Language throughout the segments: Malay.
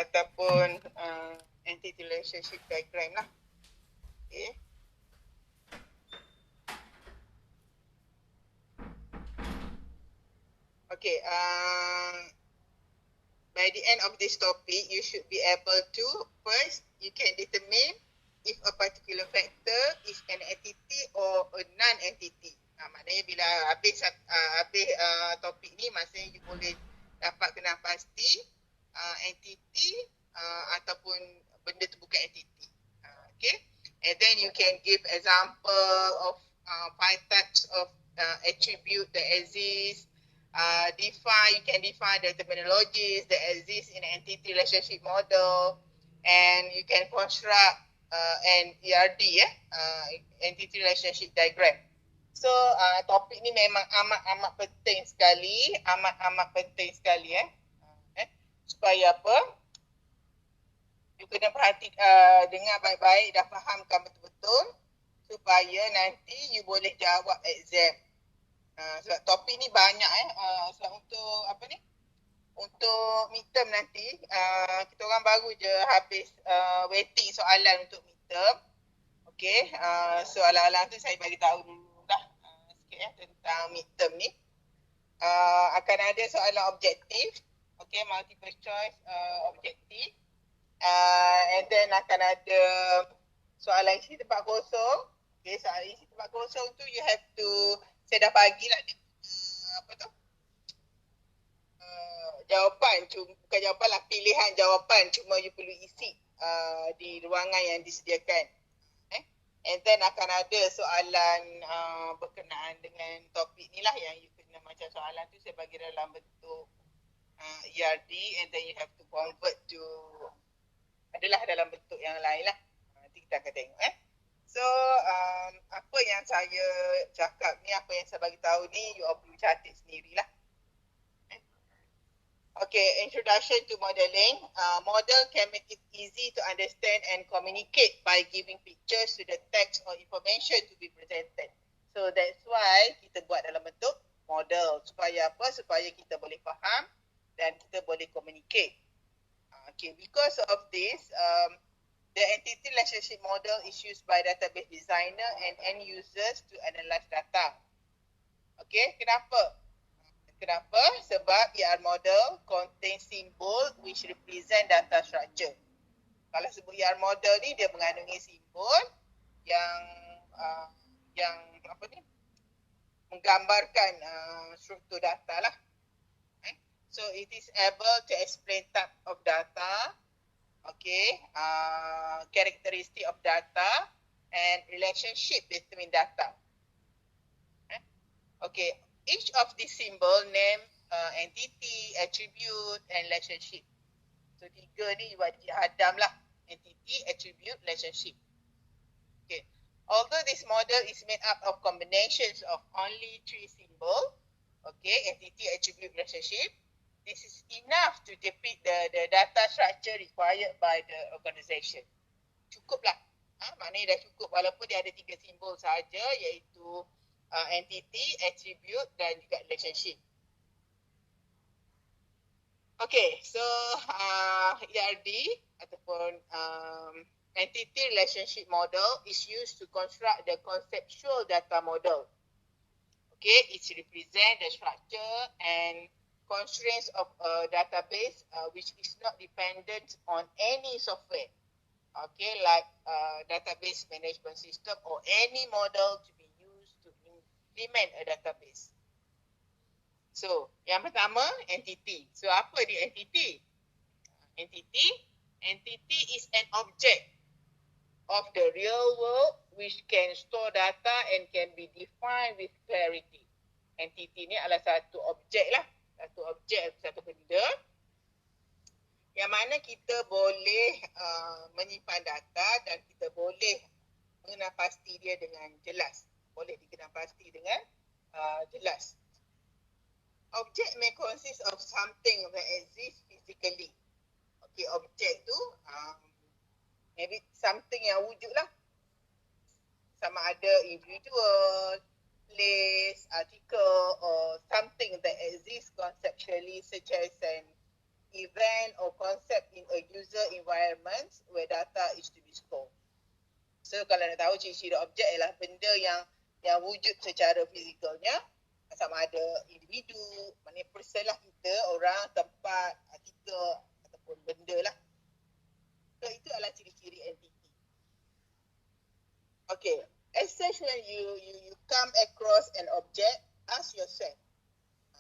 ataupun entity relationship diagram lah. Okay. Okay, by the end of this topic, you should be able to, first, you can determine if a particular factor is an entity or a non-entity. Maknanya bila habis topik ni, maksudnya you boleh dapat kenal pasti entity ataupun benda tu bukan entity. Okay, and then you can give example of 5 types of attribute that exist. You can define the terminologies that exist in entity relationship model, and you can construct an ERD, entity relationship diagram. So topik ni memang amat penting sekali, amat penting sekali supaya apa? You kena dengar baik-baik, dah fahamkan betul-betul supaya nanti you boleh jawab exam. Sebab topik ni banyak sebab untuk apa ni? Untuk midterm nanti kita orang baru je habis waiting soalan untuk midterm. Okey, soalan-soalan tu saya bagi tahu dulu dah sikit tentang midterm ni. Akan ada soalan objektif, okey, multiple choice objektif. And then akan ada soalan isi tempat kosong. Okay, soalan isi tempat kosong tu you have to, saya dah bagilah jawapan, bukan jawapan lah, pilihan jawapan, cuma you perlu isi di ruangan yang disediakan. And then akan ada soalan berkenaan dengan topik ni lah, yang you kena macam soalan tu saya bagi dalam bentuk ERD, and then you have to convert to adalah dalam bentuk yang lain lah. Nanti kita akan tengok So apa yang saya cakap ni, apa yang saya bagi tahu ni, you all perlu catat sendirilah. Okay, introduction to modeling. Model can make it easy to understand and communicate by giving pictures to the text or information to be presented. So that's why kita buat dalam bentuk model. Supaya apa? Supaya kita boleh faham dan kita boleh communicate. Okay, because of this, the entity relationship model is used by database designer and end users to analyze data. Okay, kenapa? Kenapa? Sebab ER model contain symbol which represent data structure. Kalau sebut ER model ni, dia mengandungi simbol yang apa ni? Menggambarkan struktur data lah. So it is able to explain type of data, okay, characteristic of data, and relationship between data. Okay, each of these symbol name entity, attribute, and relationship. So 3 ni wajib hadam lah, entity, attribute, relationship. Okay, although this model is made up of combinations of only 3 symbol, okay, entity, attribute, relationship, this is enough to depict the data structure required by the organisation. Cukup lah. Maknanya dah cukup walaupun dia ada 3 simbol sahaja, iaitu entity, attribute dan juga relationship. Okay, so ERD ataupun entity relationship model is used to construct the conceptual data model. Okay, it represents the structure and constraints of a database which is not dependent on any software, okay, like database management system or any model to be used to implement a database. So, yang pertama, entity. So, apa dia entity? Entity is an object of the real world which can store data and can be defined with clarity. Entity ni adalah satu objek lah. Satu objek, satu benda yang mana kita boleh menyimpan data dan kita boleh mengenal pasti dia dengan jelas. Boleh dikenal pasti dengan jelas. Object may consist of something that exists physically. Okay, objek tu maybe something yang wujud lah. Sama ada individual, place, article, or something that exists conceptually, such as an event or concept in a user environment where data is to be stored. So kalau nak tahu ciri-ciri objek ialah benda yang wujud secara fizikalnya, sama ada individu, maknanya person lah kita, orang, tempat, artikel ataupun benda lah. So itu adalah ciri-ciri entity. Okay, as such when you come across an object, ask yourself.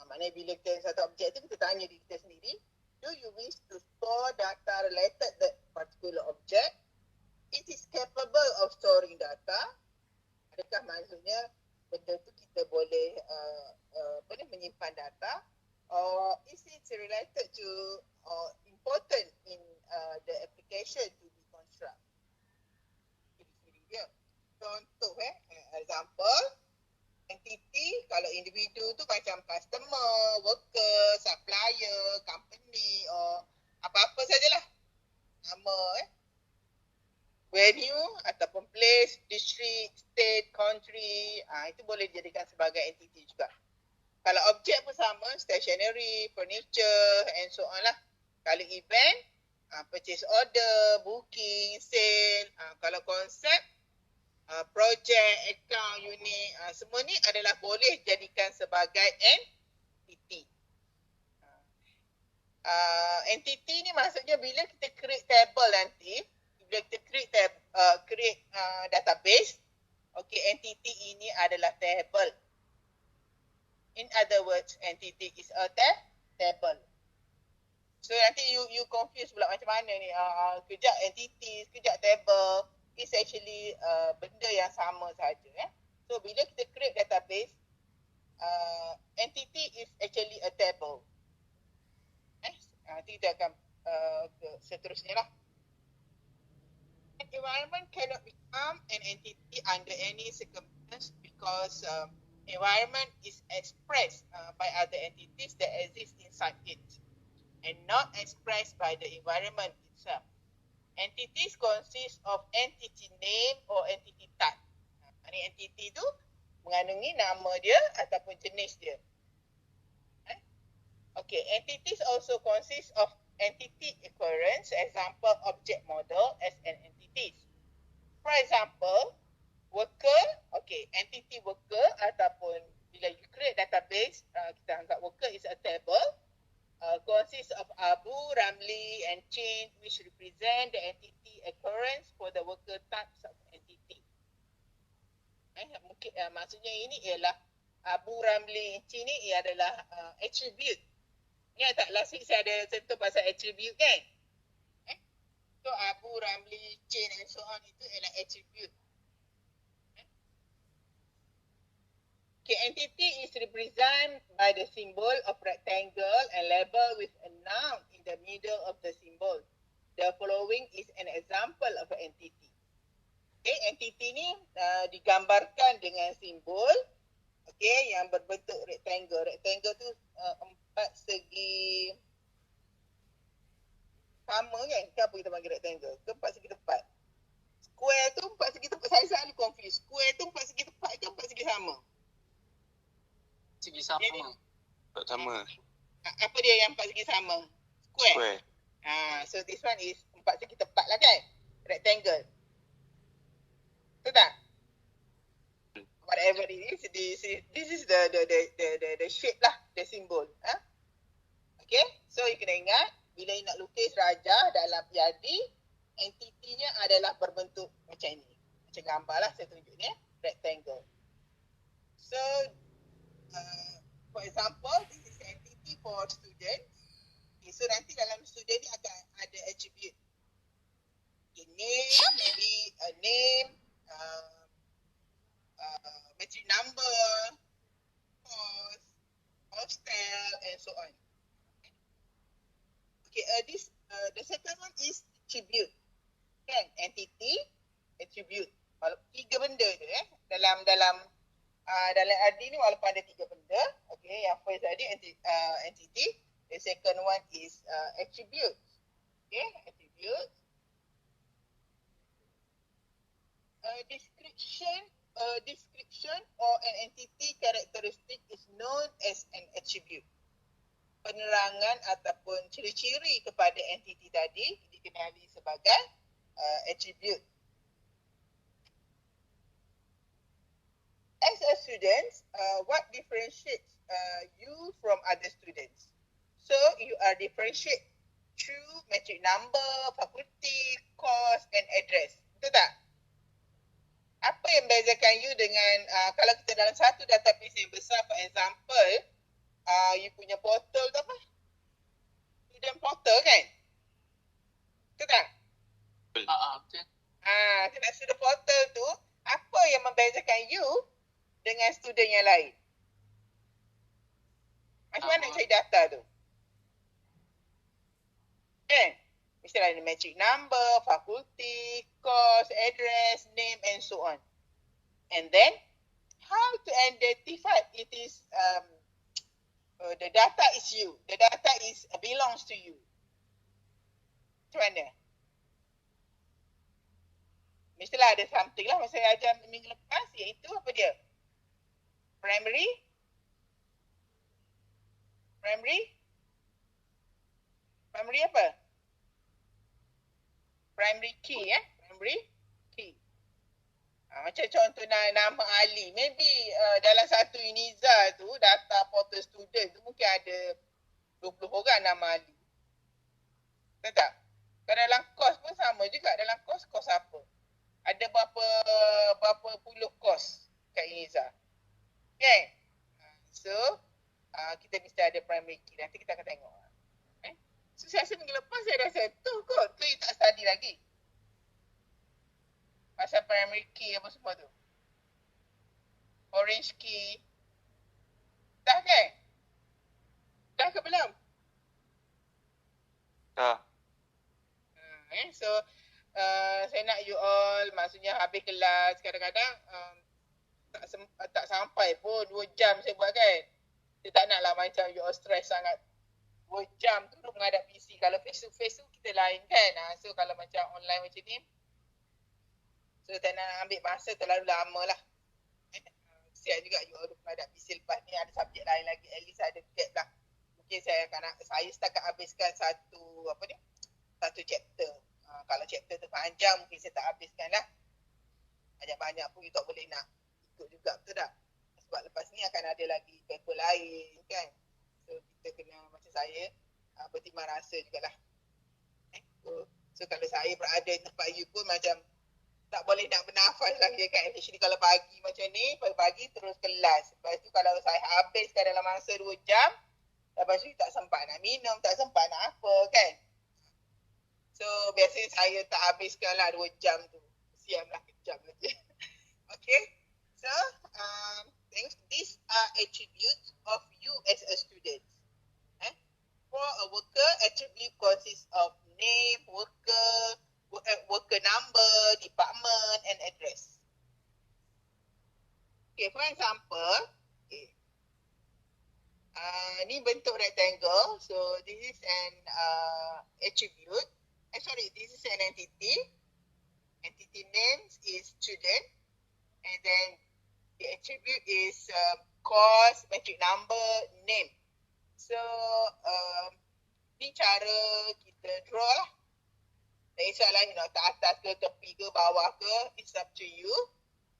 Maknanya bila kita satu objek tu, kita tanya diri kita sendiri, do you wish to store data related to that particular object? It is capable of storing data. Adakah maksudnya benda tu kita boleh menyimpan data? Or is it related to or important in the application to be construct? Ciri-ciri dia. Contoh example, entity kalau individu tu macam customer, worker, supplier, company or apa-apa sajalah. Nama venue ataupun place, district, state, country, itu boleh dijadikan sebagai entity juga. Kalau objek pun sama, stationery, furniture and so on lah. Kalau event, purchase order, booking, sale. Kalau konsep, project, account, unit, semua ni adalah boleh dijadikan sebagai entity. Entity ni maksudnya bila kita create table nanti, bila kita create database, okay, entity ini adalah table. In other words, entity is a table. So nanti you confuse pula macam mana ni, kejap entity, kejap table. It's actually benda yang sama saja. So bila kita create database, entity is actually a table. Nanti kita akan seterusnya lah. An environment cannot become an entity under any circumstance because environment is expressed by other entities that exist inside it and not expressed by the environment itself. Entities consist of entity name or entity type. Ini entity tu mengandungi nama dia ataupun jenis dia. Okay, entities also consist of entity occurrence, example object model as an entities. For example, worker, okay, entity worker ataupun bila you create database, kita anggap worker is a table, consists of Abu, Ramli and Chin which represent the entity occurrence for the worker types of entity. Mungkin maksudnya ini ialah Abu, Ramli, Chin ni adalah attribute. Ingat tak last week saya ada sentuh pasal attribute kan? So Abu, Ramli, Chin and so on itu ialah attribute. Okay, entity is represented by the symbol of rectangle and label with a noun in the middle of the symbol. The following is an example of an entity. Okay, entity ni digambarkan dengan simbol, okay, yang berbentuk rectangle. Rectangle tu 4 segi sama kan? Kenapa kita panggil rectangle? Ke 4 segi tepat? Square tu 4 segi tepat. Saya selalu confuse. Square tu 4 segi tepat ke 4 segi sama? Segi sama. Tak sama. Apa dia yang 4 segi sama? Square. So this one is 4 segi tepat lah kan? Rectangle. Betul tak? Whatever it is, this is the shape lah, the symbol. Okay, so you kena ingat, bila you nak lukis raja dalam yadi, entitinya adalah berbentuk macam ni. Macam gambar lah saya tunjuk ni, rectangle. So, for example, this is entity for student. Okay, so nanti dalam student ni akan ada attribute. Okay, name, maybe a name, metric number, cost, hostel and so on. Okay, the second one is attribute. Kan, entity, attribute. 3 benda tu dalam RD ni walaupun ada 3 benda. Okay, yang first tadi entity, the second one is attribute. Okay, attribute. Description or an entity characteristic is known as an attribute. penerangan ataupun ciri-ciri kepada entiti tadi dikenali sebagai attribute. As a student, what differentiates you from other students? So you are differentiate through matric number, fakulti, course and address. Betul tak? Apa yang membezakan you dengan kalau kita dalam satu database yang besar, for example, you punya portal tu apa? Student portal kan? Betul tak? Betul. Dalam student portal tu, apa yang membezakan you dengan student yang lain? Macam mana cari data tu? Kan? Misalnya ada matric number, fakulti, course, address, name and so on. And then, how to identify it is the data is you. The data is belongs to you. Macam mana? Mestilah ada something lah masa saya ajar minggu lepas, iaitu apa dia? Primary apa? Primary key primary key. Macam contoh nama Ali, maybe dalam satu Uniza tu data portal student tu mungkin ada 20 orang nama Ali. Betul tak? Kalau dalam kos pun sama juga, dalam kos apa? Ada berapa puluh kos kat Uniza. Okay? So, kita mesti ada primary key. Nanti kita akan tengok. So, saya rasa minggu lepas saya dah settle kot. Tu you tak study lagi. Pasal primary key apa semua tu. Orange key. Dah kan? Dah ke belum? Dah. So, saya nak you all, maksudnya habis kelas, kadang-kadang tak sampai pun 2 jam saya buat kan. Saya tak nak lah macam you all stress sangat 2 jam duduk menghadap PC. Kalau face to face tu kita lain kan. So kalau macam online macam ni, so tak nak ambil masa terlalu lama lah. Kesian juga you all duduk menghadap PC. Lepas ni ada subjek lain lagi, at least ada gap lah. Mungkin saya setakat habiskan satu chapter. Kalau chapter tu panjang mungkin saya tak habiskan lah. Banyak-banyak pun you tak boleh nak ikut juga, betul tak? Sebab lepas ni akan ada lagi paper lain kan. So kita kena macam saya bertimbang rasa jugalah. So kalau saya berada di tempat you pun macam tak boleh nak bernafas lagi kan. Actually kalau pagi macam ni, pagi-pagi terus kelas. Lepas tu kalau saya habiskan dalam masa 2 jam, lepas tu tak sempat nak minum, tak sempat nak apa kan. So biasanya saya tak habiskan lah 2 jam tu. Siam lah kejam lagi. Okay. So these are attributes of you as a student. For a worker, attribute consists of name, worker number, department and address. Okay, for example, ni bentuk rectangle. So this is an attribute. This is an entity. Entity name is student. And then the attribute is course, matric number, name. So, ni cara kita draw lah. Tak kisahlah, ke atas ke, tepi ke, bawah ke, it's up to you.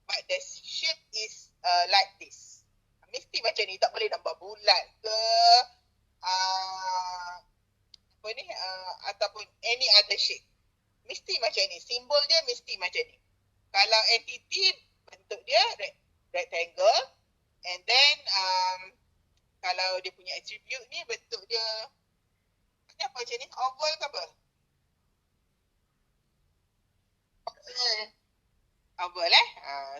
But the shape is like this. Mesti macam ni, tak boleh nampak bulat ke, ataupun any other shape. Mesti macam ni, simbol dia mesti macam ni. Kalau entity, bentuk dia rectangle, and then kalau dia punya attribute ni bentuk dia apa macam ni, oval ke apa? Oval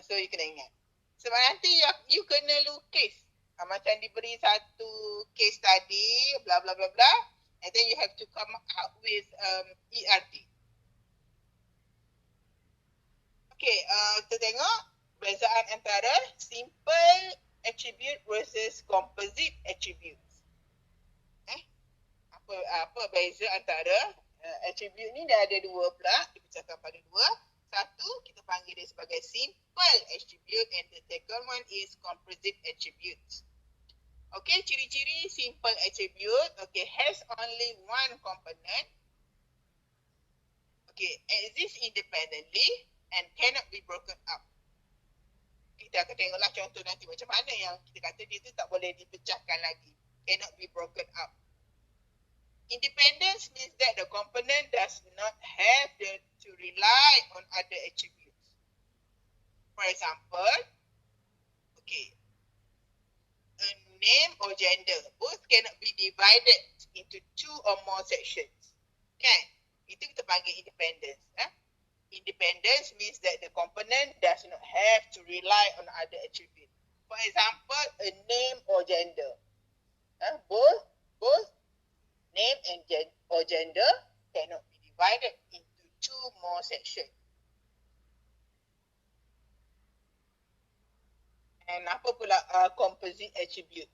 so you kena ingat. Sebab nanti you kena lukis. Macam diberi satu case study, bla bla bla bla, and then you have to come up with ERT. Okay, kita tengok perbezaan antara simple attribute versus composite attributes. Apa beza antara attribute ni? Dia ada 2 pula, dipecahkan pada 2. Satu, kita panggil dia sebagai simple attribute, and the second one is composite attributes. Okay, ciri-ciri simple attribute. Okay, has only one component. Okay, exists independently and cannot be broken up. Kita akan tengoklah contoh nanti macam mana yang kita kata dia tu tak boleh dipecahkan lagi. Cannot be broken up. Independence means that the component does not have to rely on other attributes. For example, okay, a name or gender both cannot be divided into two or more sections. Kan? Itu kita panggil independence. Independence means that the component does not have to rely on other attributes. For example, a name or gender. Both name and or gender cannot be divided into two more sections. And apa pula composite attribute?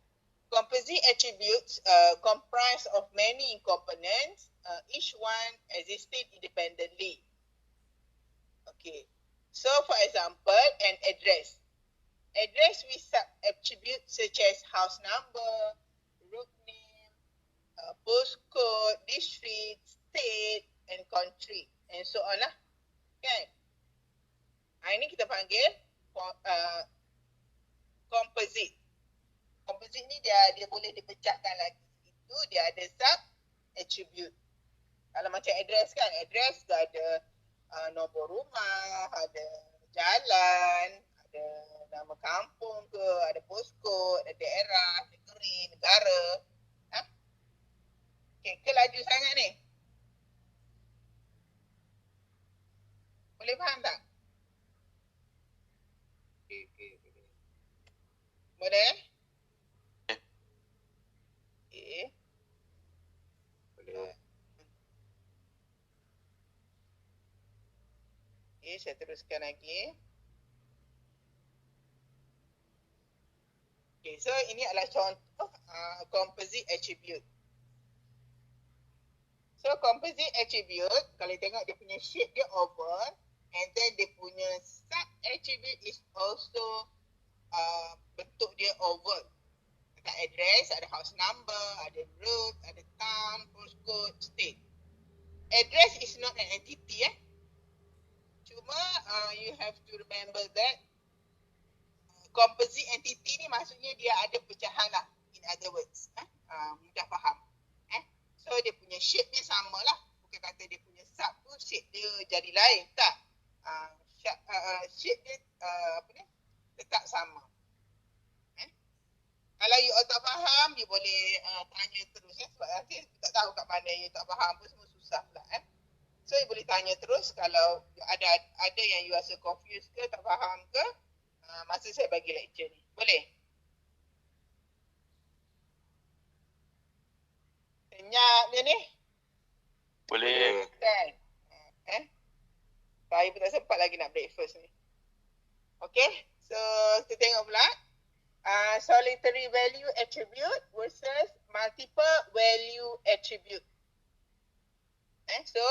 Composite attributes comprise of many components, each one existing independently. Okay, so for example, an address. Address with sub-attributes such as house number, road name, postcode, district, state, and country, and so on lah. Kan? Ini kita panggil composite. Composite ni dia boleh dipecahkan lagi. Itu dia ada sub-attribute. Kalau macam address kan, address tu ada nombor rumah, ada jalan, ada nama kampung ke, ada postcode, ada daerah, negeri, negara. Okay, ke laju sangat ni? Boleh faham tak? Okay. Boleh? Okay. Boleh. Okay, saya teruskan lagi. Okay, so ini adalah contoh composite attribute. So composite attribute, kalau tengok dia punya shape dia oval, and then dia punya sub attribute is also bentuk dia oval. Ada address, ada house number, ada road, ada town, postcode, state. Address is not an entity. Cuma you have to remember that composite entity ni maksudnya dia ada pecahan lah. In other words, mudah faham. So dia punya shape dia sama lah. Bukan kata dia punya sub tu shape dia jadi lain. Tak. Shape dia tetap sama. Kalau you all tak faham, you boleh tanya terus. Sebab nanti tak tahu kat mana you tak faham pun semua susah pula. So you boleh tanya terus kalau ada yang you rasa confused ke, tak faham ke, masa saya bagi lecture ni. Boleh? Senyap je ni? Boleh. Kan? Saya pun tak sempat lagi nak breakfast ni. Okay, so kita tengok pula. Solitary value attribute versus multiple value attribute. So,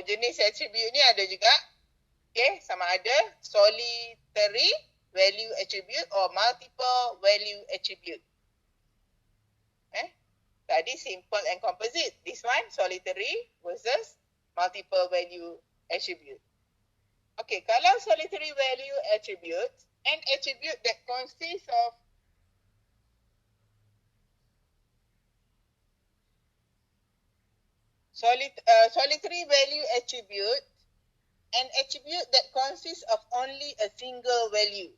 jenis attribute ni ada juga. Okay, sama ada solitary value attribute or multiple value attribute. Tadi simple and composite. This one solitary versus multiple value attribute. Okay, kalau solitary value attribute, an attribute that consists of solitary value attribute, an attribute that consists of only a single value.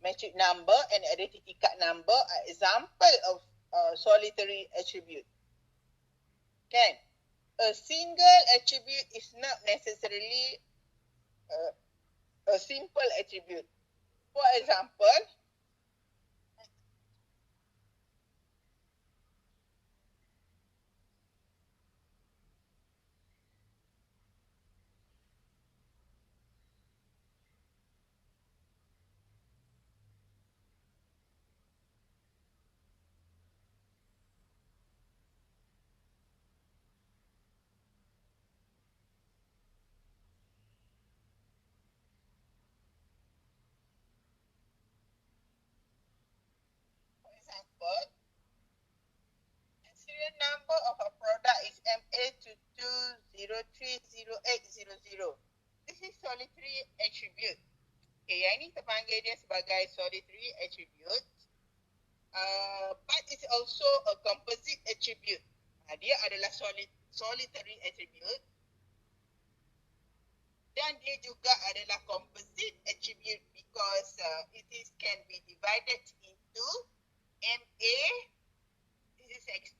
Metric number and identity card number are example of solitary attribute. Kan? A single attribute is not necessarily a simple attribute. For example, 030800. This is solitary attribute. Okay, yang ini kita panggil dia sebagai solitary attribute. But it's also a composite attribute. Dia adalah solitary attribute. Dan dia juga adalah composite attribute because it can be divided into MA. This is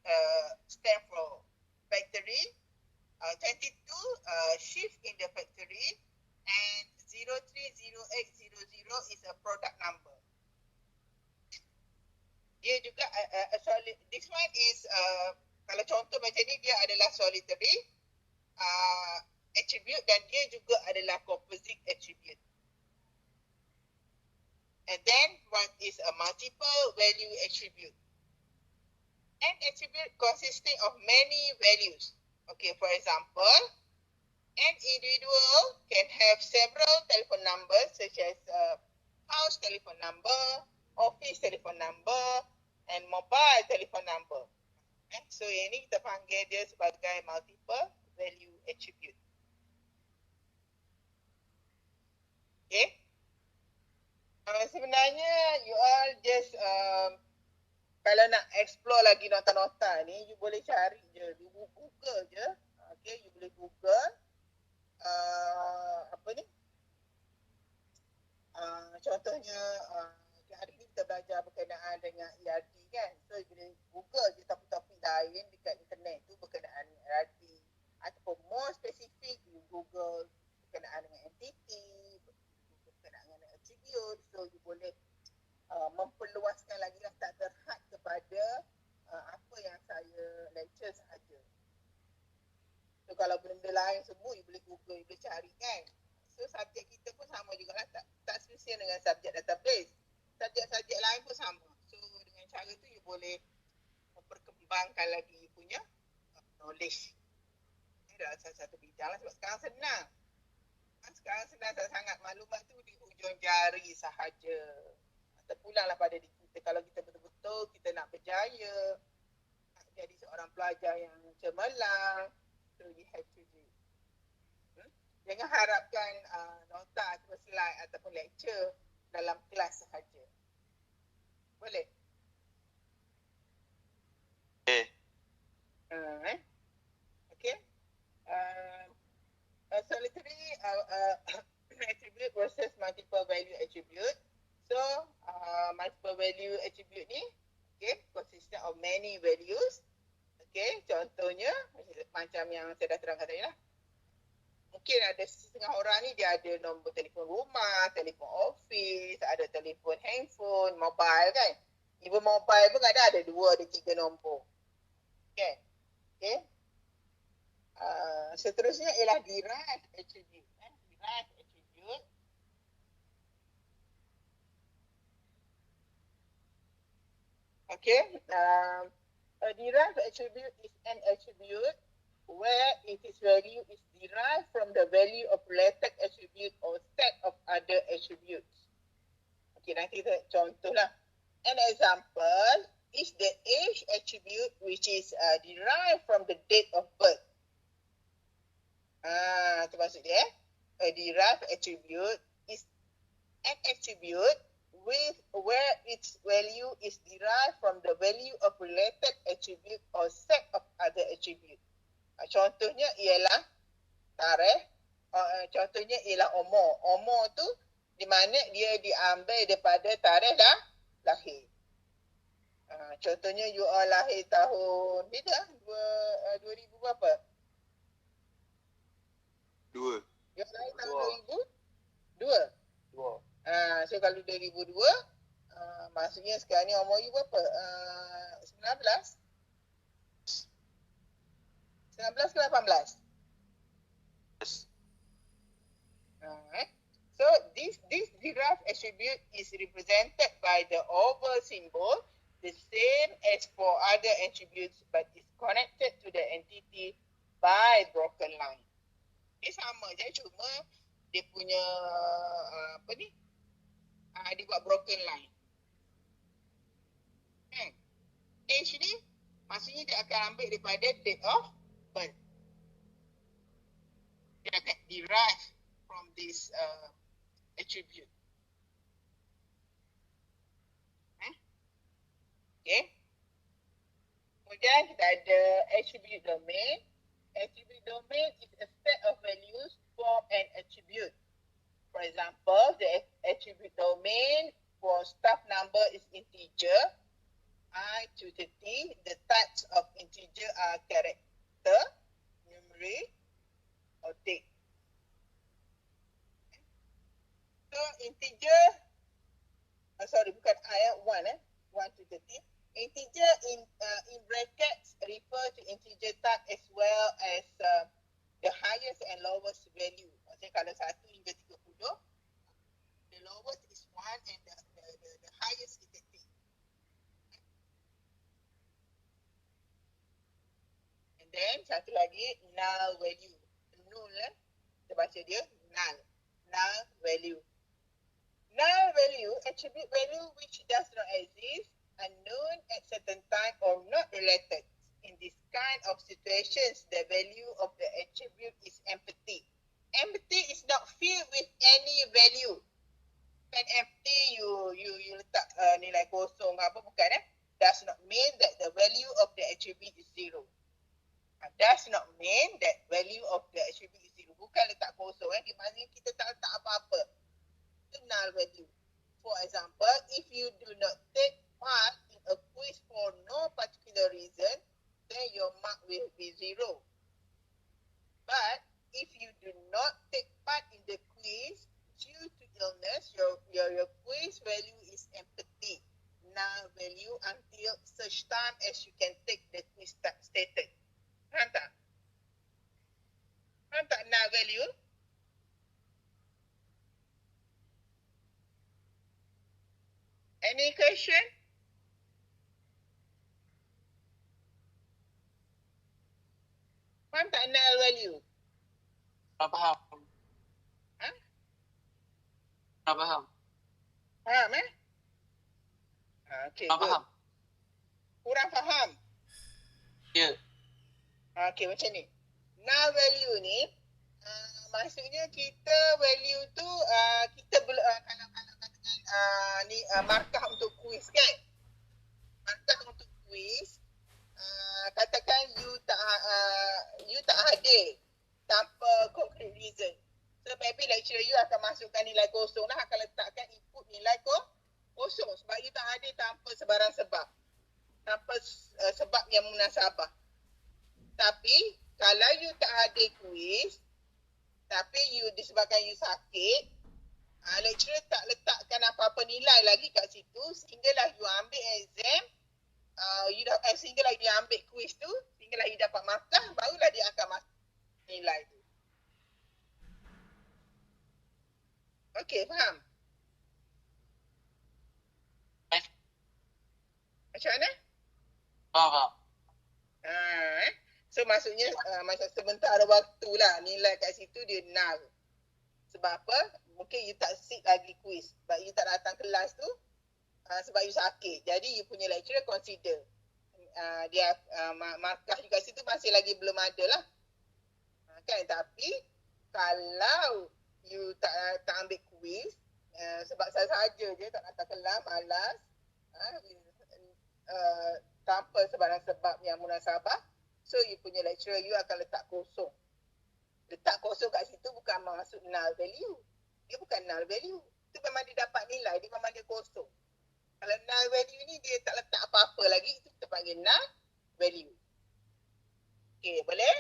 stand for factory. 22 shift in the factory, and 030800 is a product number. Dia juga this one is kalau contoh macam ni, dia adalah solitary attribute dan dia juga adalah composite attribute. And then one is a multiple value attribute. An attribute consisting of many values. Okay, for example, an individual can have several telephone numbers such as house telephone number, office telephone number, and mobile telephone number. So ini kita panggil dia sebagai multiple value attribute. Okay. Sebenarnya you all just kalau nak explore lagi nota-nota ni, you boleh cari je, you Google je. Okay, you boleh Google apa ni? Contohnya hari ni kita belajar berkenaan dengan ERP kan. So you boleh Google je topik-topik lain dekat internet tu berkenaan ERP. Ataupun more specific, you Google berkenaan dengan entity, berkenaan dengan attribute. So you boleh memperluaskan lagi lah, tak terhad kepada apa yang saya lecture sahaja. So kalau benda lain semua, you boleh Google, you boleh cari kan. So subjek kita pun sama jugalah, tak spesial dengan subjek database. Subjek-subjek lain pun sama. So dengan cara tu you boleh memperkembangkan lagi you punya knowledge. Ini adalah salah satu bidang lah sebab sekarang senang. Sekarang senang sangat, maklumat tu di hujung jari sahaja. Terpulanglah pada diri kita. Kalau kita betul-betul kita nak berjaya, nak jadi seorang pelajar yang cemerlang, so you have to do. Jangan harapkan nota atau slide ataupun lecture dalam kelas sahaja. Boleh? Okay. Solitary attribute versus multiple value attribute. So, multiple value attribute ni, okay, consistent of many values. Okay, contohnya, macam yang saya dah terangkan tadi lah. Mungkin ada setengah orang ni, dia ada nombor telefon rumah, telefon office, ada telefon handphone, mobile kan. Even mobile pun kadang ada 2, ada 3 nombor. Okay. Okay. Seterusnya ialah derived attribute. Derived attribute. Okay, a derived attribute is an attribute where its value is derived from the value of related attribute or set of other attributes. Okay, nanti kita contoh lah. An example is the age attribute which is derived from the date of birth. Itu maksud dia. A derived attribute is an attribute with where its value is derived from the value of related attribute or set of other attribute. Contohnya ialah tarikh, contohnya ialah umur. Umur tu di mana dia diambil daripada tarikh lahir. Contohnya you all lahir tahun bila? 2000 berapa? 2. You all lahir tahun 2002? 2. So kalau 2002, maksudnya sekarang ni umur you berapa? 19? 19 ke 18? So this derived attribute is represented by the oval symbol, the same as for other attributes, but is connected to the entity by broken line. Dia sama je, cuma dia punya apa ni? Dia buat broken line. Age ni maksudnya dia akan ambil daripada date of birth. dia akan derive from this attribute. Okay. Kemudian kita ada attribute domain. Attribute domain is a set of values for an attribute. For example, the attribute domain for staff number is integer, I to 30. The types of integer are character, numeric, or tick. So integer, bukan I, 1 to 30. Integer in brackets refer to integer type as well as the highest and lowest value. Maksudnya kalau 1 hingga 30, the lowest is 1 and the highest is 30. And then satu lagi, null value. Null, kita baca dia null. Null value. Null value, attribute value which does not exist, unknown at certain time or not related. In this kind of situations, the value of the attribute is empty. Empty is not filled with any value. Kan empty, you letak nilai kosong apa bukan does not mean that the value of the attribute is zero. Does not mean that value of the attribute is zero. Bukan letak kosong di mana kita tak letak apa-apa. Itu null value. For example, if you do not take part in a quiz for no particular reason, then your mark will be zero. But if you do not take part in the quiz due to illness, your quiz value is empty, null value until such time as you can take the quiz stated. Faham tak? Faham tak null value? Any question? Faham tak null value? Tak faham. Ha? Tak faham. Faham Okay, Tak good. faham. Kurang faham? Ya. Okay, macam ni. Null value ni, maksudnya kita value tu, kita kalau katakan markah untuk quiz kan? Markah untuk quiz, katakan you tak hadir tanpa concrete reason. So maybe lecturer you akan masukkan nilai kosong lah, akan letakkan input nilai kosong sebab you tak hadir tanpa sebarang sebab. Tanpa sebab yang munasabah. Tapi kalau you tak hadir quiz, tapi you disebabkan you sakit, lecturer tak letakkan apa-apa nilai lagi kat situ sehinggalah you ambil exam, sehinggalah you ambil quiz tu, sehinggalah you dapat markah, barulah dia akan masuk nilai tu. Okey, faham? Macam mana? Faham. So maksudnya macam sementara waktu lah nilai kat situ dia null. Sebab apa? Mungkin you tak sit lagi quiz. Sebab you tak datang kelas tu sebab you sakit. Jadi you punya lecturer consider dia markah you kat situ masih lagi belum ada lah. Kan? Tapi kalau you tak ambil quiz sebab saja je tak datang kelas, malas, tanpa sebarang sebab yang munasabah, so you punya lecturer you akan letak kosong. Letak kosong kat situ bukan maksud null value. Dia bukan null value. Itu memang dia dapat nilai, dia memang dia kosong. Kalau null value ni dia tak letak apa-apa lagi, itu kita panggil null value. Okay, boleh?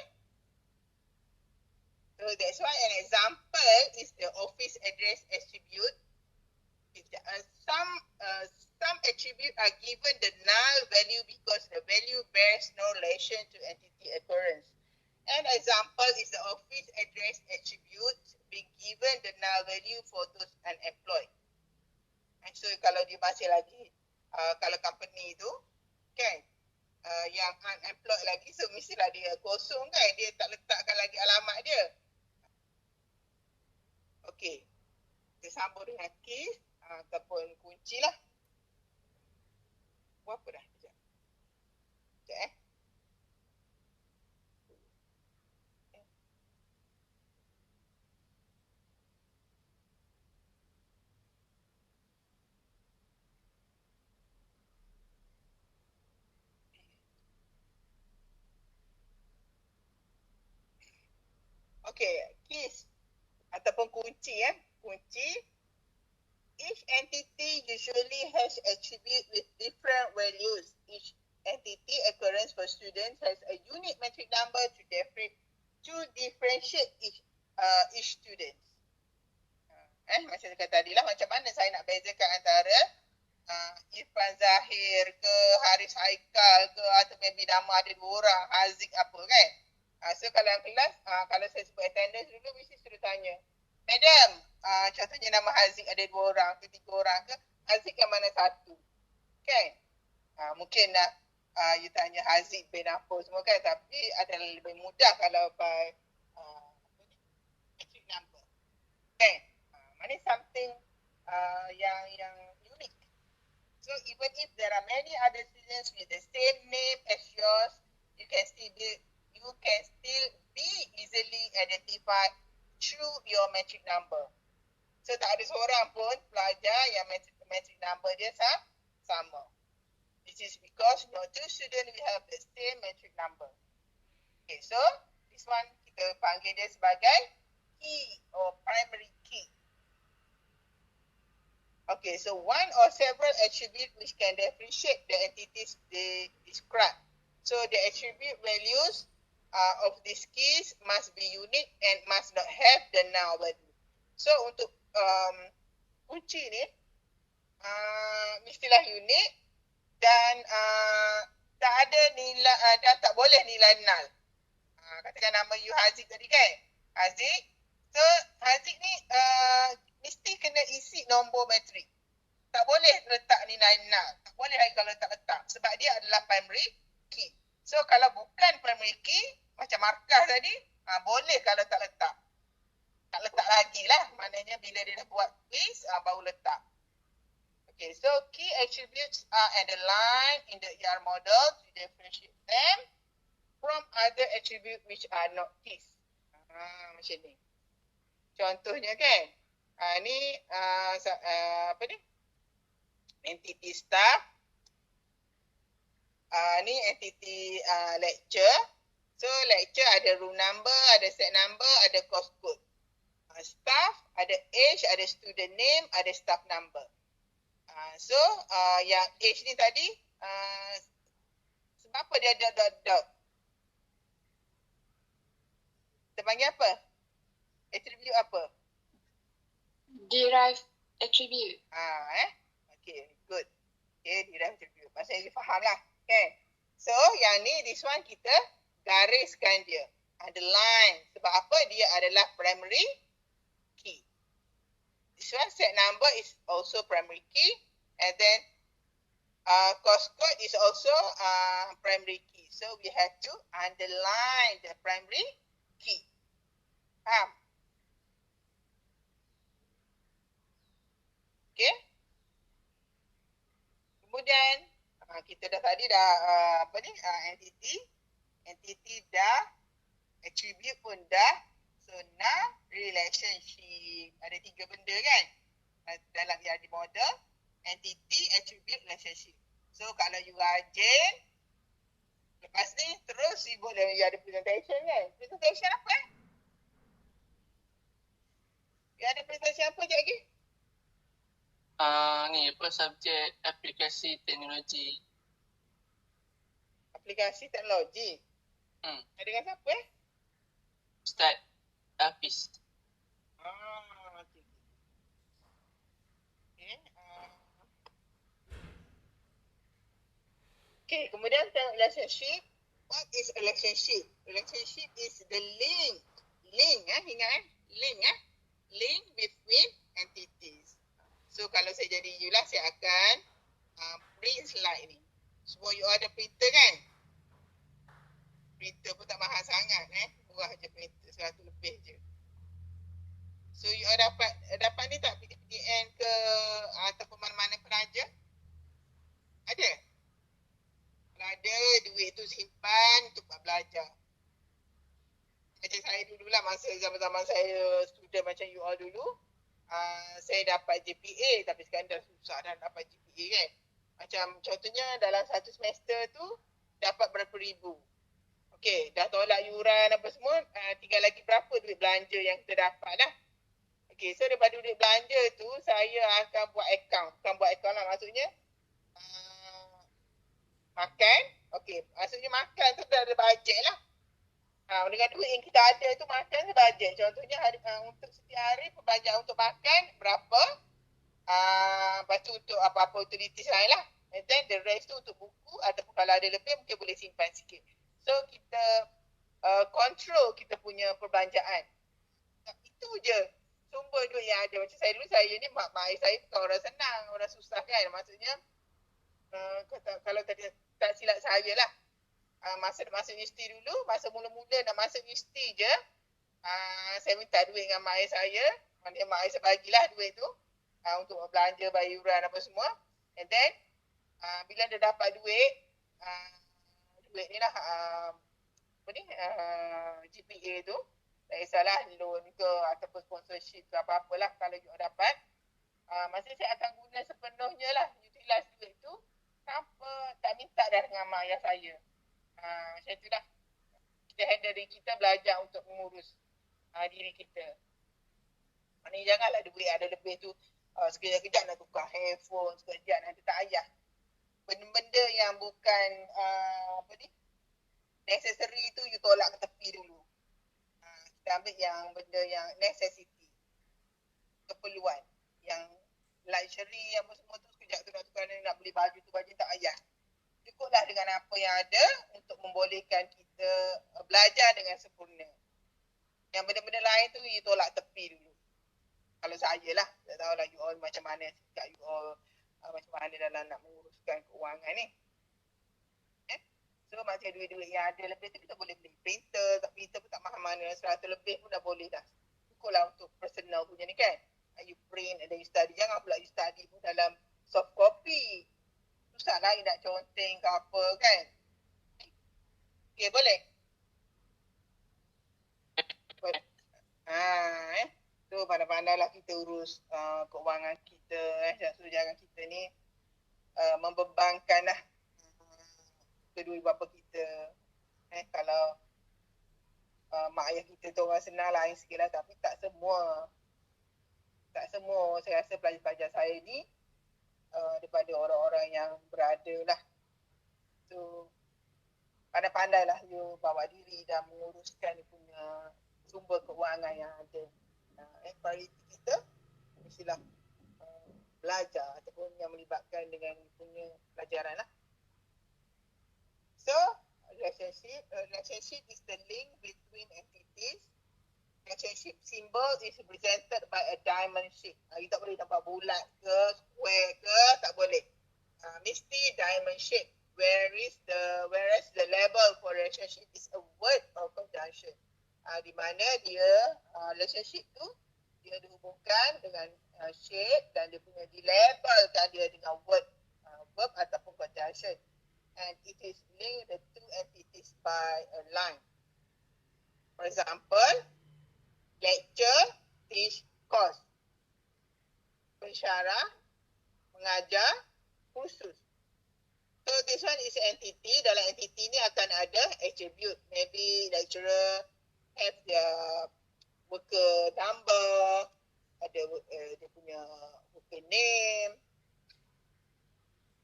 So that's why an example is the office address attribute. Some attribute are given the null value because the value bears no relation to entity occurrence. An example is the office address attribute being given the null value for those unemployed. And so kalau dia masih lagi, kalau company tu, kan, yang unemployed lagi, so mestilah dia kosong kan, dia tak letakkan lagi alamat dia. Okay, kita sambung dengan case ataupun kunci lah. Apa dah? Sekejap Okay, keys ataupun kunci kunci. Each entity usually has attribute with different values. Each entity occurrence for students has a unique metric number to differentiate each student. Macam saya kata tadi lah, macam mana saya nak bezakan antara Irfan Zahir ke, Haris Haikal ke, atau maybe nama ada 2 orang, Haziq apa kan. So kalau yang kelas, kalau saya sebut attendance dulu, mesti suruh tanya, Madam, contohnya nama Haziq ada 2 orang ke 3 orang ke, Haziq yang mana satu? Kan? Mungkin lah you tanya Haziq bin apa semua kan, tapi adalah lebih mudah kalau by metric number. Kan? Mana something yang unique. So even if there are many other students with the same name as yours, you can still be easily identified through your metric number. So tak ada seorang pun pelajar yang metric number dia sama. This is because no two students will have the same metric number. Okay, so this one kita panggil dia sebagai key or primary key. Okay, so one or several attributes which can differentiate the entities they describe. So the attribute values of these keys must be unique and must not have the null value. So untuk kunci ni mestilah unik dan tak ada nilai dan tak boleh nilai null. Katakan nama you Haziq tadi kan? Haziq. So Haziq ni mesti kena isi nombor metrik. Tak boleh letak nilai null. Tak boleh lagi kalau tak letak. Sebab dia adalah primary key. So kalau bukan primary key, macam markah tadi, boleh kalau tak letak. Tak letak lagi lah. Maknanya bila dia dah buat quiz, baru letak. Okay, so key attributes are underlined in the ER model to differentiate them from other attributes which are not keys. Macam ni. Contohnya kan, ni apa ni? Entity staff. Ni entity lecture. So lecture ada room number, ada set number, ada course code. Staff ada age, ada student name, ada staff number. So yang age ni tadi sebab apa dia ada dot? Kita panggil apa? Attribute apa? Derived attribute. Okay, good. Okay, derived attribute. Maksudnya you faham lah. Okay. So yang ni, this one kita gariskan dia. Underline. Sebab apa? Dia adalah primary key. This one set number is also primary key. And then course code is also primary key. So we have to underline the primary key. Faham? Okay. Kemudian kita dah tadi dah entity dah, attribute pun dah. So now relationship, ada 3 benda kan dalam ERD model, entity, attribute, relationship. So kalau you rajin, lepas ni terus sibuk dalam ERD presentation kan. Presentation apa ERD presentation apa je lagi? Ni apa subjek aplikasi teknologi. Aplikasi teknologi. Dengan siapa Ustaz Hafiz. Okay. Okay, kemudian tengok relationship. What is a relationship? Relationship is the link. Link ingat link between entities. So kalau saya jadi you lah, saya akan print slide ni. Semua you ada printer kan? Printer pun tak mahal sangat murah je printer, 100 lebih je. So you dapat ni tak PDN ke ataupun mana-mana pelajar? Ada? Kalau ada, duit tu simpan untuk buat belajar. Macam saya dululah, masa zaman-zaman saya student macam you all dulu, saya dapat GPA, tapi sekarang dah susah dah dapat GPA kan. Macam contohnya dalam satu semester tu dapat berapa ribu. Okey, dah tolak yuran apa semua, tinggal lagi berapa duit belanja yang kita dapat lah. Okey, so daripada duit belanja tu, saya akan buat account. Bukan buat account lah, maksudnya makan. Okey, maksudnya makan tu dah ada bajet lah. Dengan duit yang kita ada tu makan tu bajet. Contohnya untuk setiap hari perbelanjaan untuk makan berapa. Lepas tu untuk apa-apa utilities lain lah. And then the rest tu untuk buku ataupun kalau ada lebih mungkin boleh simpan sikit. So kita control kita punya perbelanjaan. Itu je sumber duit yang ada. Macam saya dulu, saya ni mak ayah saya bukan orang senang, orang susah kan. Maksudnya kalau tak silap saya lah, masa universiti dulu, masa mula-mula nak masuk universiti je, saya minta duit dengan mak ayah saya. Dia mak ayah saya bagilah duit tu untuk belanja, bayar yuran apa semua. And then bila dia dapat duit ni lah GPA tu, tak kisahlah loan ke ataupun sponsorship ke apa-apalah kalau you dapat, masa saya akan guna sepenuhnya lah, utilize duit tu tanpa tak minta dah dengan mak ayah saya. Macam tu lah. Kita handle diri kita, belajar untuk mengurus diri kita. Maknanya janganlah duit ada lebih tu sekejap-kejap nak tukar handphone, sekejap nak tak payah. Benda-benda yang bukan necessary tu you tolak ke tepi dulu. Kita ambil yang benda yang necessity, keperluan. Yang luxury apa semua tu sekejap tu nak tukar, nak beli baju tu, baju tak payah. Cukuplah dengan apa yang ada untuk membolehkan kita belajar dengan sempurna. Yang benda-benda lain tu you tolak tepi dulu. Kalau saya lah, tak tahulah you all macam mana sikap you all, macam mana dalam nak menguruskan keuangan ni. So macam duit-duit yang ada lebih tu kita boleh beli printer, tak printer pun tak mahal mana, 100 lebih pun dah boleh dah. Cukuplah untuk personal punya ni kan. You print and then you study. Jangan pula you study pun dalam soft copy. Susah lah you nak conteng ke apa kan. Okay, boleh? So pandai-pandailah kita urus keuangan kita. So jangan kita ni membebankan lah kedua bapa kita. Kalau mak ayah kita tu orang senang lain sikit lah, tapi tak semua. Saya rasa pelajar-pelajar saya ni daripada orang-orang yang berada lah. So pandai-pandai lah you bawa diri dan menguruskan you punya sumber keuangan yang ada. Prioriti kita mestilah belajar ataupun yang melibatkan dengan you punya pelajaran lah. So, relationship is the link between entities. Relationship symbol is represented by a diamond shape. You tak boleh nampak bulat ke, square ke, tak boleh. Mesti diamond shape. Whereas the label for relationship is a word or conjunction. Di mana dia, relationship tu, dia dihubungkan dengan shape dan dia punya dilabelkan dia dengan word, verb ataupun conjunction. And it is linked the two entities by a line. For example, lecture, teach, course. Pensyarah, mengajar, kursus. So this one is entity. Dalam entity ni akan ada attribute. Maybe lecturer have their worker number, ada dia punya worker name,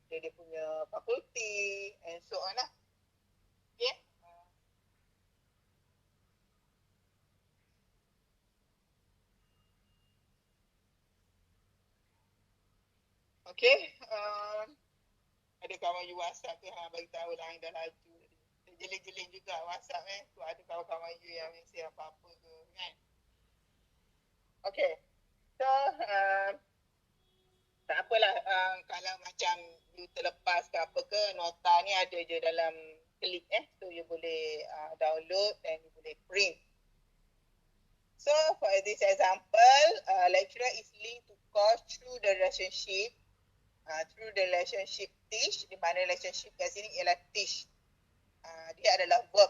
dia punya fakulti and so on lah. Okay. Okay. Ada kawan you WhatsApp tu bagi tahu lah yang dah laju. Jeling-jeling juga WhatsApp tu ada kawan-kawan you yang mesti apa-apa ke kan. Okay. So tak apalah kalau macam you terlepas ke apa ke, nota ni ada je dalam klik so you boleh download dan you boleh print. So for this example, lecturer is linked to course through the relationship teach, di mana relationship kat sini ialah teach. Dia adalah verb.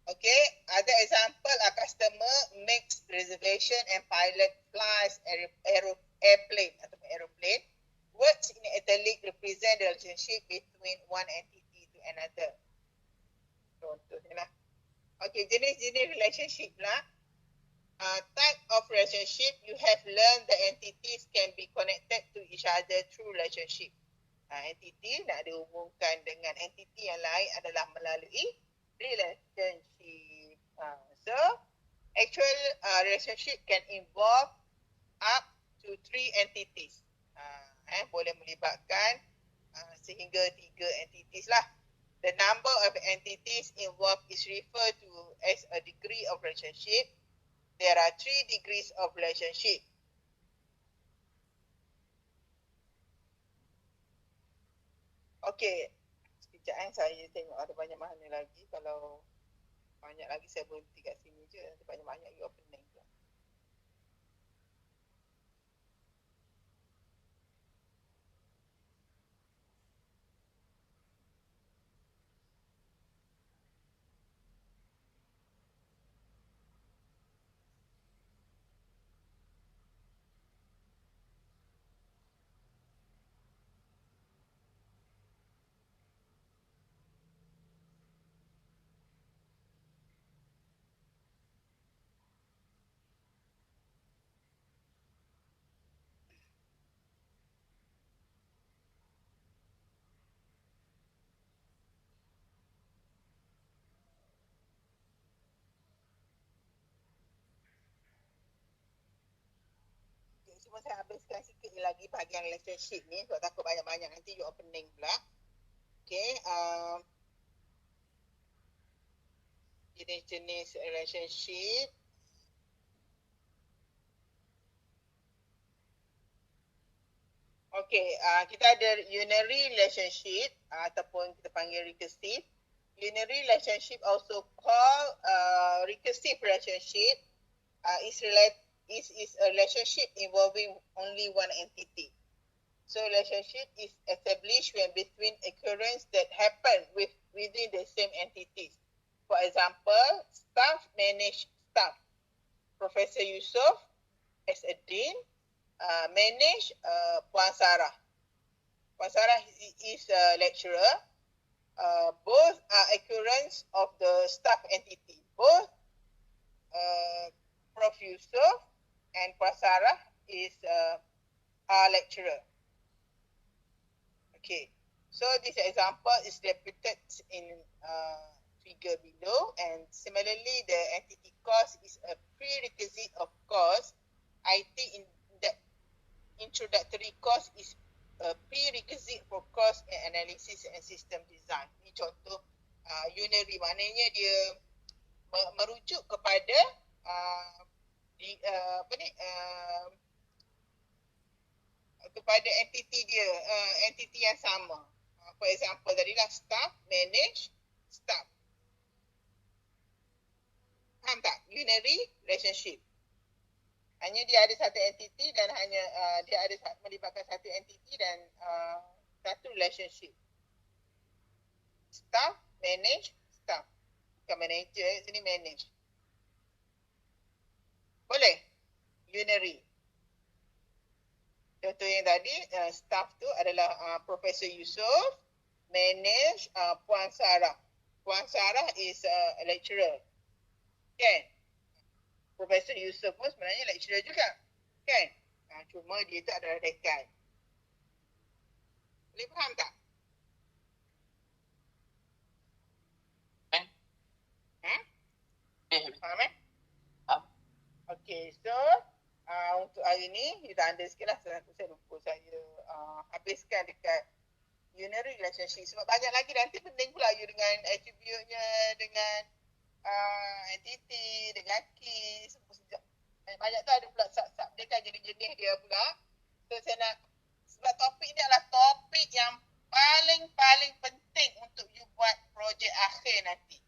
Okay, other example, a customer makes reservation and pilot flies airplane atau aeroplane. Words in italic represent the relationship between one entity to another. Okay, jenis-jenis relationship lah. Type of relationship, you have learned the entities can be connected to each other through relationship. Entity nak dihubungkan dengan entiti yang lain adalah melalui relationship. So, actual relationship can involve up to 3 entities. Boleh melibatkan sehingga 3 entities lah. The number of entities involved is referred to as a degree of relationship. There are 3 degrees of relationship. Okey, sekejap saya tengok ada banyak mana lagi. Kalau banyak lagi saya berhenti kat sini je. Ada banyak-banyak you opening je. Cuma saya habiskan sikit lagi bahagian relationship ni sebab takut banyak-banyak nanti you opening pula. Okay, jenis-jenis relationship. Okay, kita ada unary relationship ataupun kita panggil recursive. Unary relationship also called recursive relationship is a relationship involving only one entity. So relationship is established when between occurrence that happen within the same entities. For example, staff manage staff. Professor Yusof as a dean manage Puan Sarah. Puan Sarah is a lecturer. Both are occurrence of the staff entity. Both Prof. Yusof and Puan Sarah is a lecturer. Okay, so this example is depicted in figure below, and similarly the entity course is a prerequisite of course. IT in that introductory course is a prerequisite for course and analysis and system design. Ini contoh unary, maknanya dia merujuk kepada kepada entiti dia, entiti yang sama. For example, tadilah staff, manage, staff. Faham tak? Unary relationship. Hanya dia ada satu entiti dan hanya dia ada melibatkan satu entiti dan satu relationship. Staff, manage, staff. Bukan manager, sini manage. Boleh? Unary. Contoh yang tadi, staff tu adalah Professor Yusof, manage Puan Sarah. Puan Sarah is a lecturer. Kan? Professor Yusof pun sebenarnya lecturer juga. Kan? Cuma dia tu adalah dekan. Boleh faham tak? Faham eh? Okay, so untuk hari ni kita anda sikit lah. Saya lupa saya habiskan dekat unary relationship. Sebab banyak lagi nanti penting pula you dengan attribute-nya, dengan entity, dengan key, semua sejak. Banyak tu ada pula sub-sub dia kan, jenis-jenis dia pula. So saya nak, sebab topik ni adalah topik yang paling penting untuk you buat projek akhir nanti.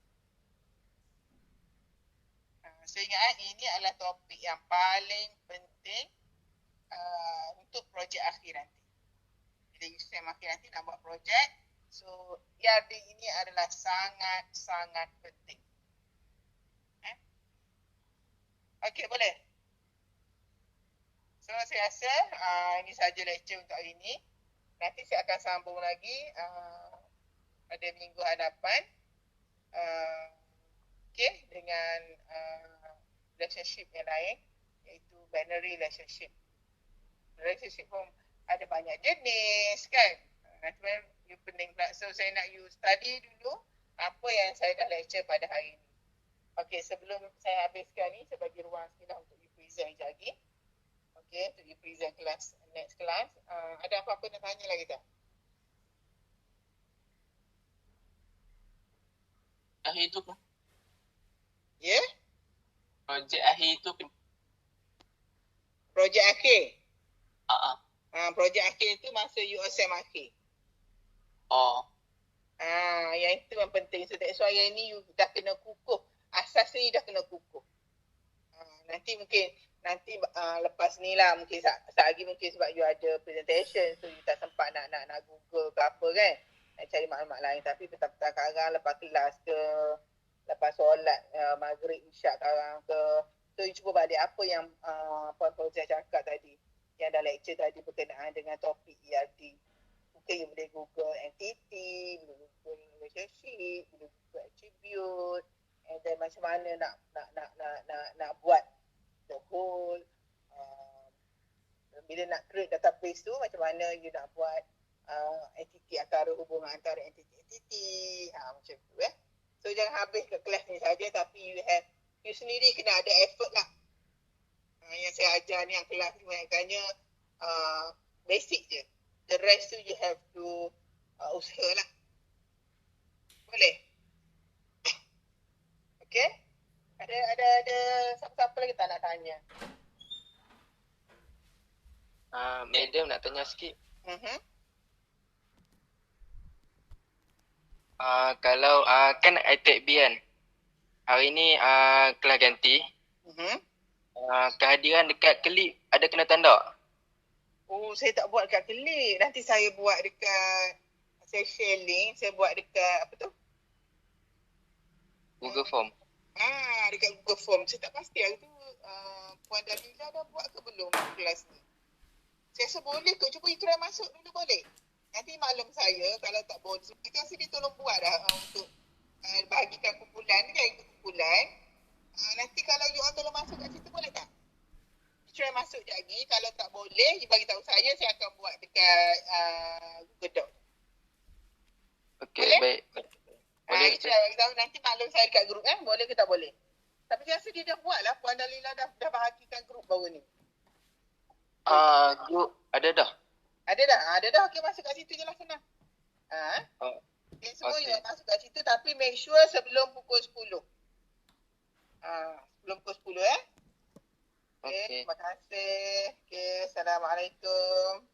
Saya ingat ini adalah topik yang paling penting untuk projek akhir nanti. Bila you SEM akhir nanti nak buat projek, so ERD ini adalah sangat penting. Okey, boleh? So saya rasa ini sahaja lecture untuk hari ini. Nanti saya akan sambung lagi pada minggu hadapan. okay, dengan relationship yang lain, iaitu binary relationship. Relationship pun ada banyak jenis kan. Nanti you pening pula. So saya nak you study dulu apa yang saya dah lecture pada hari ini. Okay, sebelum saya habiskan ni, saya bagi ruang sikit untuk you present sekejap lagi. Okay, untuk you present kelas, next class. Ada apa-apa nak tanya lagi tak? Akhir tu kan? Ya? Yeah? Projek akhir tu kan? Projek akhir? Projek akhir tu masa you OSM akhir. Oh. Yang itu yang penting. So that's why yang ni you dah kena kukuh. Asas ni dah kena kukuh. Nanti mungkin lepas ni lah mungkin lagi mungkin sebab you ada presentation, so you tak sempat nak Google ke apa kan, nak cari maklumat lain. Tapi petang-petang karang lepas kelas ke, lepas solat maghrib isyak karang ke, so you cuba balik apa yang puan-puan saya cakap tadi, yang dah lecture tadi berkenaan dengan topik ERD. Mungkin you boleh Google entity, boleh Google relationship, boleh Google attribute, and then macam mana nak buat the whole bila nak create database tu, macam mana you nak buat entity antara hubungan antara entity macam tu So jangan habis ke kelas ni saja, tapi you sendiri kena ada effort lah. Yang saya ajar ni yang kelas ni banyaknya basic je. The rest tu you have to usaha lah. Boleh? Okay? Ada siapa-siapa lagi tak nak tanya? Madam nak tanya sikit. Kalau kan I take B kan, hari ni kelas ganti. Kehadiran dekat kelip ada kena tanda? Oh, saya tak buat dekat kelip. Nanti saya buat dekat, saya share link, saya buat dekat apa tu? Google Form. Dekat Google Form. Saya tak pasti hari tu Puan Dalila dah buat ke belum kelas ni. Saya rasa boleh ke? Cuba you try masuk dulu boleh? Nanti maklum saya kalau tak boleh. Saya rasa dia tolong buat dah untuk bahagikan kumpulan kan, kumpulan. Nanti kalau you all tolong masuk kat situ boleh tak? You try masuk je lagi. Kalau tak boleh, you bagi tahu saya akan buat dekat Google Doc. Okey, boleh? baik. Boleh. You try bagi tahu. Nanti maklum saya dekat grup boleh ke tak boleh? Tapi saya rasa dia dah buat lah. Puan Dalila dah bahagikan grup baru ni. Grup ada dah. Ada dah. Okey, masuk kat situ je lah, senang. Okay, semua you masuk kat situ, tapi make sure sebelum pukul 10. Sebelum pukul 10 Okay, terima kasih. Okay, Assalamualaikum.